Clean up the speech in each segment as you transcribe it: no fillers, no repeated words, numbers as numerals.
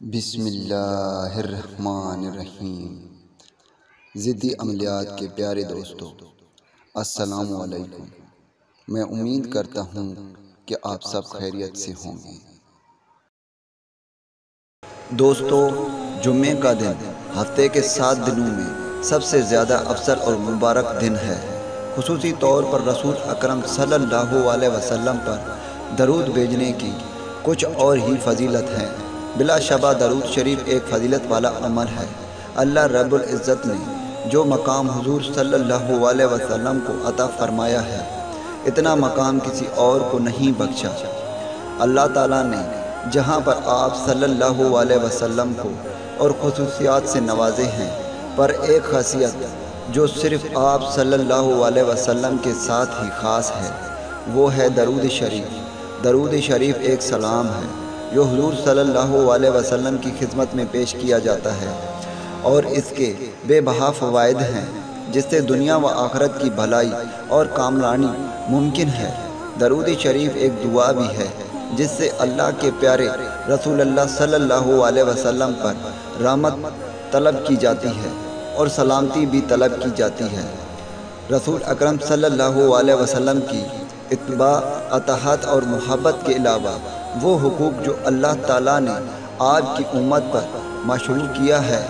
بسم اللہ الرحمن الرحیم۔ ضدی عملیات کے پیارے دوستو، السلام علیکم۔ میں امید کرتا ہوں کہ آپ سب خیریت سے ہوں گے۔ دوستو، جمعے کا دن ہفتے کے 7 دنوں میں سب سے زیادہ افضل اور مبارک دن ہے۔ خصوصی طور پر رسول اکرم صلی اللہ علیہ وسلم پر درود بھیجنے کی کچھ اور ہی فضیلت ہے۔ بلا شبہ درود شریف ایک فضیلت والا عمل ہے۔ اللہ رب العزت نے جو مقام حضور صلی اللہ علیہ وسلم کو عطا فرمایا ہے، اتنا مقام کسی اور کو نہیں بخشا۔ اللہ تعالیٰ نے جہاں پر آپ صلی اللہ علیہ وسلم کو اور خصوصیات سے نوازے ہیں، پر ایک خاصیت جو صرف آپ صلی اللہ علیہ وسلم کے ساتھ ہی خاص ہے، وہ ہے درود شریف۔ درود شریف ایک سلام ہے جو حضور صلی اللہ علیہ وسلم کی خدمت میں پیش کیا جاتا ہے، اور اس کے بے بہا فوائد ہیں، جس سے دنیا و آخرت کی بھلائی اور کامرانی ممکن ہے۔ درود شریف ایک دعا بھی ہے جس سے اللہ کے پیارے رسول اللہ صلی اللہ علیہ وسلم پر رحمت طلب کی جاتی ہے اور سلامتی بھی طلب کی جاتی ہے۔ رسول اکرم صلی اللہ علیہ وسلم کی اتباع، اطاعت اور محبت کے علاوہ وہ حقوق جو اللہ تعالیٰ نے آپ کی امت پر مشروع کیا ہے،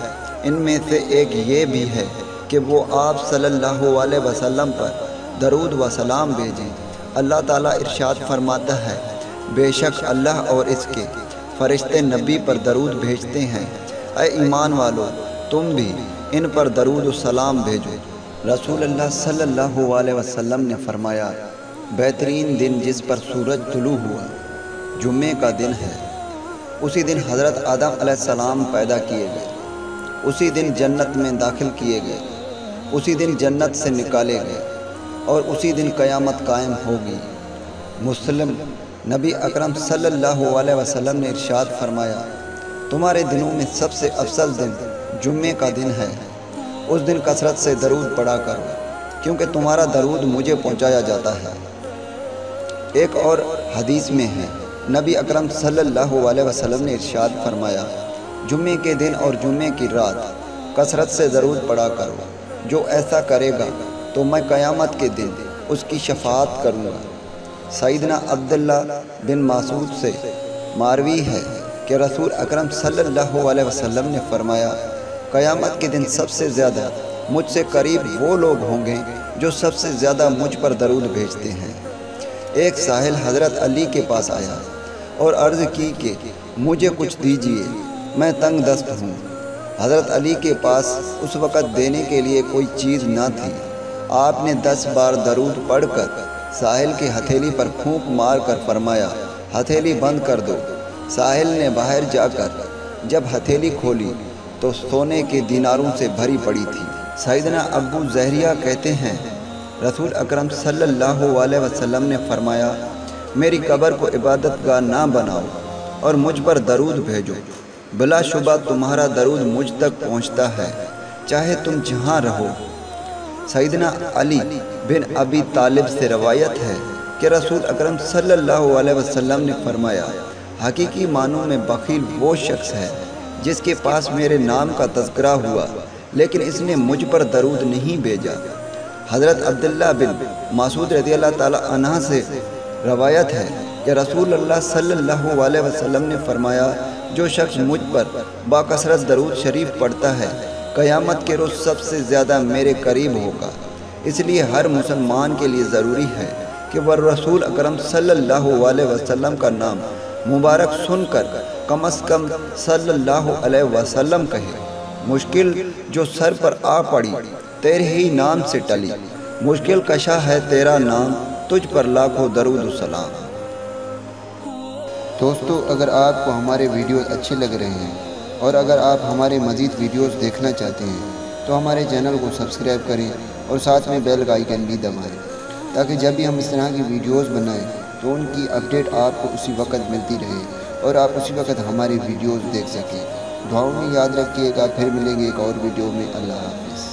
ان میں سے ایک یہ بھی ہے کہ وہ آپ صلی اللہ علیہ وسلم پر درود و سلام بھیجیں۔ اللہ تعالیٰ ارشاد فرماتا ہے، بے شک اللہ اور اس کے فرشتے نبی پر درود بھیجتے ہیں۔ اے ایمان والو، تم بھی ان پر درود و سلام بھیجو۔ رسول اللہ صلی اللہ علیہ وسلم نے فرمایا، بہترین دن جس پر سورج طلوع ہوا جمعے کا دن ہے۔ اسی دن حضرت آدم علیہ السلام پیدا کیے گئے، اسی دن جنت میں داخل کیے گئے، اسی دن جنت سے نکالے گئے، اور اسی دن قیامت قائم ہوگی۔ مسلم نبی اکرم صلی اللہ علیہ وسلم نے ارشاد فرمایا، تمہارے دنوں میں سب سے افضل دن جمعے کا دن ہے۔ اس دن کثرت سے درود پڑھا کرو، کیونکہ تمہارا درود مجھے پہنچایا جاتا ہے۔ ایک اور حدیث میں ہے، نبی اکرم صلی اللہ علیہ وسلم نے ارشاد فرمایا، جمعے کے دن اور جمعے کی رات کثرت سے درود پڑھا کرو۔ جو ایسا کرے گا تو میں قیامت کے دن اس کی شفاعت کروں گا۔ سیدنا عبداللہ بن مسعود سے مروی ہے کہ رسول اکرم صلی اللہ علیہ وسلم نے فرمایا، قیامت کے دن سب سے زیادہ مجھ سے قریب وہ لوگ ہوں گے جو سب سے زیادہ مجھ پر درود بھیجتے ہیں۔ ایک سائل حضرت علی کے پاس آیا اور عرض کی کہ مجھے کچھ دیجیے، میں تنگ دست ہوں۔ حضرت علی کے پاس اس وقت دینے کے لیے کوئی چیز نہ تھی۔ آپ نے 10 بار درود پڑھ کر سائل کی ہتھیلی پر پھونک مار کر فرمایا، ہتھیلی بند کر دو۔ سائل نے باہر جا کر جب ہتھیلی کھولی تو سونے کے دیناروں سے بھری پڑی تھی۔ سیدنا ابو زہریہ کہتے ہیں، رسول اکرم صلی اللہ علیہ وسلم نے فرمایا، میری قبر کو عبادت گاہ نہ بناؤ اور مجھ پر درود بھیجو، بلا شبہ تمہارا درود مجھ تک پہنچتا ہے، چاہے تم جہاں رہو۔ سیدنا علی بن ابی طالب سے روایت ہے کہ رسول اکرم صلی اللہ علیہ وسلم نے فرمایا، حقیقی معنوں میں بخیل وہ شخص ہے جس کے پاس میرے نام کا تذکرہ ہوا لیکن اس نے مجھ پر درود نہیں بھیجا۔ حضرت عبداللہ بن مسعود رضی اللہ تعالیٰ عنہ سے روایت ہے کہ رسول اللہ صلی اللہ علیہ وسلم نے فرمایا، جو شخص مجھ پر باکثرت درود شریف پڑھتا ہے، قیامت کے روز سب سے زیادہ میرے قریب ہوگا۔ اس لیے ہر مسلمان کے لیے ضروری ہے کہ وہ رسول اکرم صلی اللہ علیہ وسلم کا نام مبارک سن کر کم از کم صلی اللہ علیہ وسلم کہے۔ مشکل جو سر پر آ پڑی تیرے ہی نام سے ٹلی، مشکل کشا ہے تیرا نام، تجھ پر لاکھوں درود و سلام۔ دوستو، اگر آپ کو ہمارے ویڈیوز اچھے لگ رہے ہیں اور اگر آپ ہمارے مزید ویڈیوز دیکھنا چاہتے ہیں تو ہمارے چینل کو سبسکرائب کریں اور ساتھ میں بیل کا آئیکن بھی دبائیں، تاکہ جب بھی ہم اس طرح کی ویڈیوز بنائیں تو ان کی اپڈیٹ آپ کو اسی وقت ملتی رہے اور آپ اسی وقت ہماری ویڈیوز دیکھ سکیں۔ دعاؤں میں یاد رکھیے گا، پھر ملیں گے ایک اور ویڈیو میں۔ اللہ حافظ۔